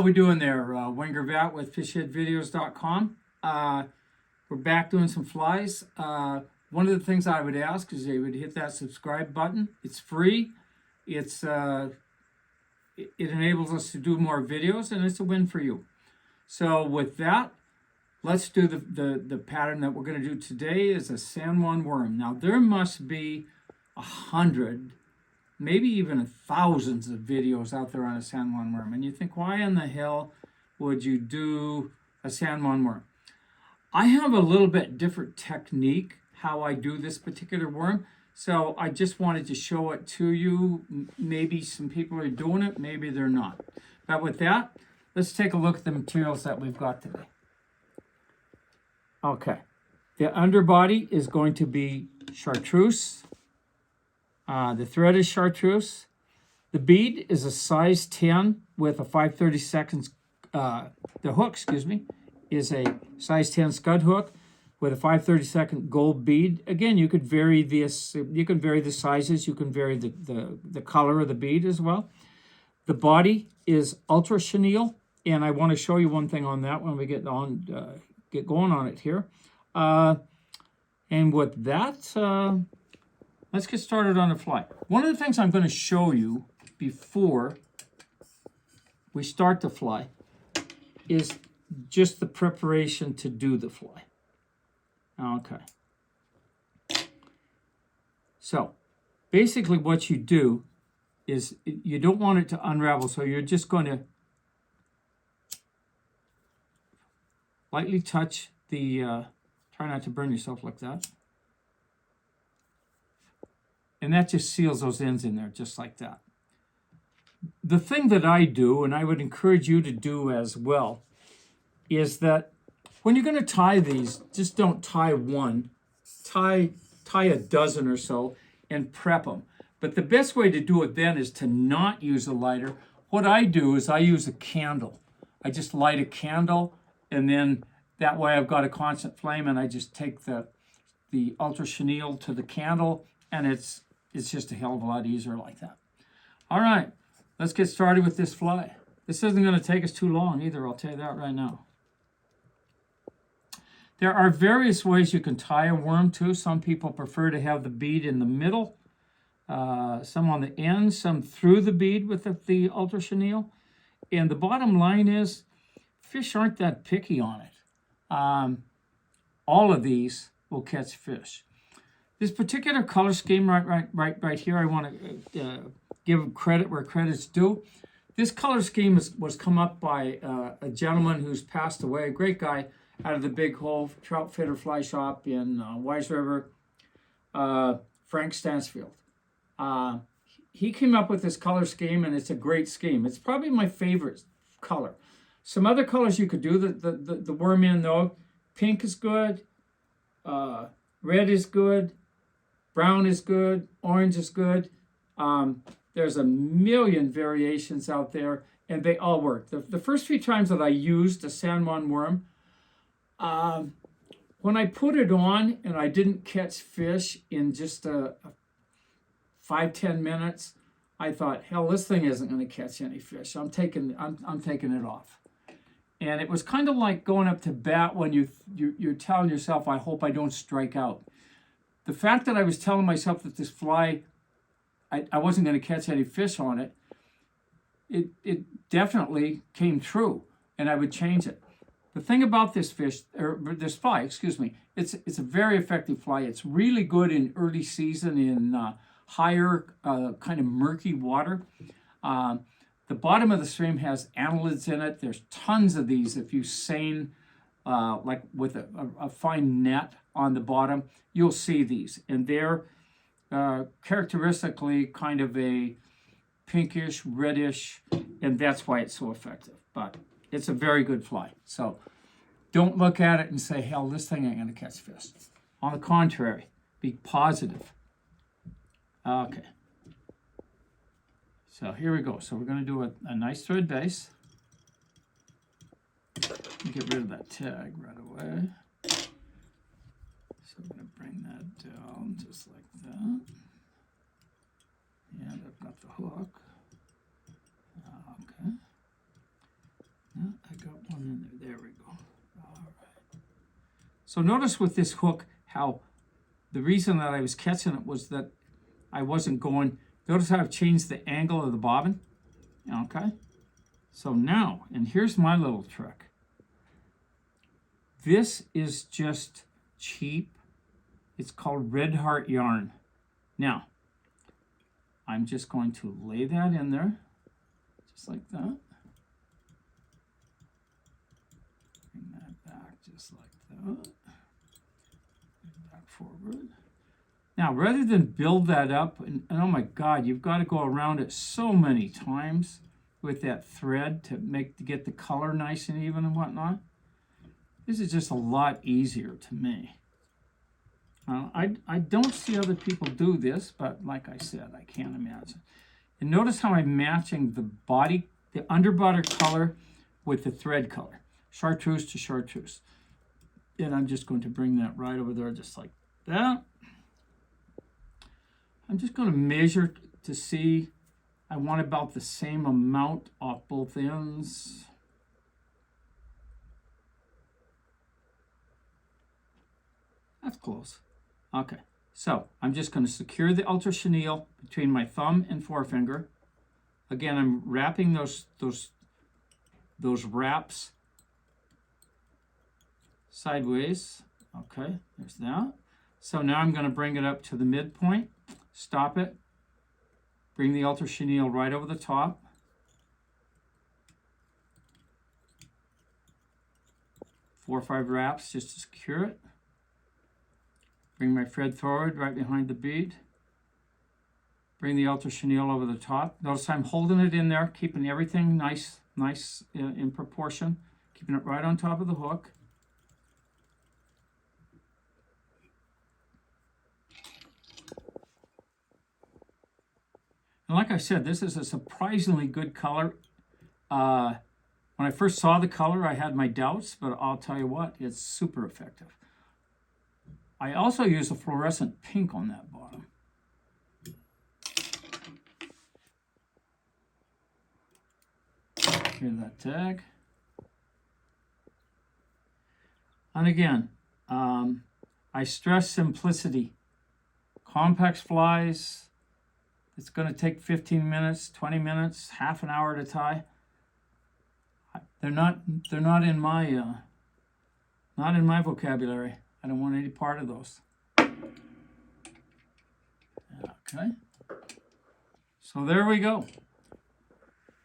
we doing there? Wenger Vat with fishheadvideos.com. We're back doing some flies. One of the things I would ask is they would hit that subscribe button. It's free. It enables us to do more videos, and it's a win for you. So with that, let's do the pattern that we're going to do today is a San Juan worm. Now there must be 100, maybe even thousands of videos out there on a San Juan worm. And you think, why in the hell would you do a San Juan worm? I have a little bit different technique how I do this particular worm. So I just wanted to show it to you. Maybe some people are doing it, maybe they're not. But with that, let's take a look at the materials that we've got today. Okay, the underbody is going to be chartreuse. The thread is chartreuse. The bead is a size 10 with a 5/32. The hook, excuse me, is a size 10 scud hook with a 5/32 gold bead. Again, you could vary this. You can vary the sizes. You can vary the color of the bead as well. The body is ultra chenille, and I want to show you one thing on that when we get going on it here. And with that, let's get started on the fly. One of the things I'm going to show you before we start the fly is just the preparation to do the fly. Okay. So basically what you do is you don't want it to unravel, so you're just going to lightly touch the, try not to burn yourself like that. And that just seals those ends in there, just like that. The thing that I do, and I would encourage you to do as well, is that when you're going to tie these, just don't tie one. Tie a dozen or so and prep them. But the best way to do it then is to not use a lighter. What I do is I use a candle. I just light a candle, and then that way I've got a constant flame, and I just take the ultra chenille to the candle, and it's just a hell of a lot easier like that. All right, let's get started with this fly. This isn't going to take us too long either, I'll tell you that right now. There are various ways you can tie a worm to. Some people prefer to have the bead in the middle, some on the end, some through the bead with the ultra chenille. And the bottom line is, fish aren't that picky on it. All of these will catch fish. This particular color scheme right here, I want to give credit where credit's due. This color scheme was come up by a gentleman who's passed away, a great guy, out of the Big Hole Trout Fitter Fly Shop in Wise River, Frank Stansfield. He came up with this color scheme, and it's a great scheme. It's probably my favorite color. Some other colors you could do the worm in, though. Pink is good, red is good, brown is good, orange is good. There's a million variations out there, and they all work. The first few times that I used a San Juan worm, when I put it on and I didn't catch fish in just 5-10 minutes, I thought, hell, this thing isn't going to catch any fish. I'm taking it off. And it was kind of like going up to bat when you're telling yourself, I hope I don't strike out. The fact that I was telling myself that this fly, I wasn't going to catch any fish on it, it definitely came true, and I would change it. The thing about this fly, excuse me, it's a very effective fly. It's really good in early season in higher kind of murky water. The bottom of the stream has annelids in it. There's tons of these. If you seine like with a fine net on the bottom, you'll see these, and they're characteristically kind of a pinkish, reddish, and that's why it's so effective. But it's a very good fly. So don't look at it and say, hell, this thing ain't going to catch fish. On the contrary, be positive. Okay. So here we go. So we're going to do a nice thread base. Get rid of that tag right away. So we're going to bring that down just like that. And I've got the hook. Okay. got one in there. There we go. All right. So notice with this hook how the reason that I was catching it was that I wasn't going. Notice how I've changed the angle of the bobbin. Okay. So now, and here's my little trick. This is just cheap. It's called Red Heart yarn. Now, I'm just going to lay that in there, just like that. Bring that back just like that. Bring back forward. Now, rather than build that up, and oh my God, you've got to go around it so many times with that thread to get the color nice and even and whatnot. This is just a lot easier to me. I don't see other people do this, but like I said, I can't imagine. And notice how I'm matching the body, the underbutter color with the thread color. Chartreuse to chartreuse. And I'm just going to bring that right over there just like that. I'm just going to measure to see. I want about the same amount off both ends. That's close. Okay, so I'm just going to secure the ultra chenille between my thumb and forefinger. Again, I'm wrapping those wraps sideways. Okay, there's that. So now I'm going to bring it up to the midpoint, stop it, bring the ultra chenille right over the top. 4 or 5 wraps just to secure it. Bring my thread forward right behind the bead. Bring the ultra chenille over the top. Notice I'm holding it in there, keeping everything nice in proportion, keeping it right on top of the hook. And like I said, this is a surprisingly good color. When I first saw the color, I had my doubts, but I'll tell you what, it's super effective. I also use a fluorescent pink on that bottom. Here's that tag. And again, I stress simplicity. Complex flies, it's going to take 15 minutes, 20 minutes, half an hour to tie. They're not in my vocabulary. I don't want any part of those. Okay. So there we go.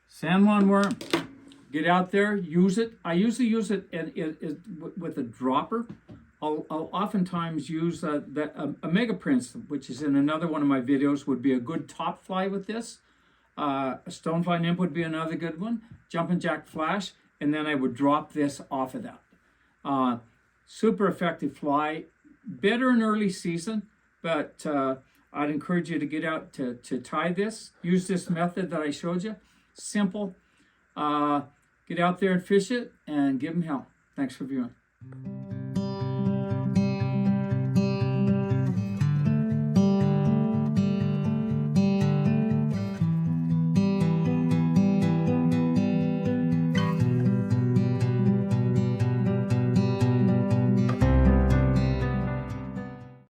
San Juan Worm. Get out there, use it. I usually use it with a dropper. I'll oftentimes use a Mega Prince, which is in another one of my videos, would be a good top fly with this. A Stonefly Nymph would be another good one. Jumping Jack Flash, and then I would drop this off of that. Super effective fly. Better in early season, but I'd encourage you to get out to tie this. Use this method that I showed you. Simple. Get out there and fish it and give them hell. Thanks for viewing.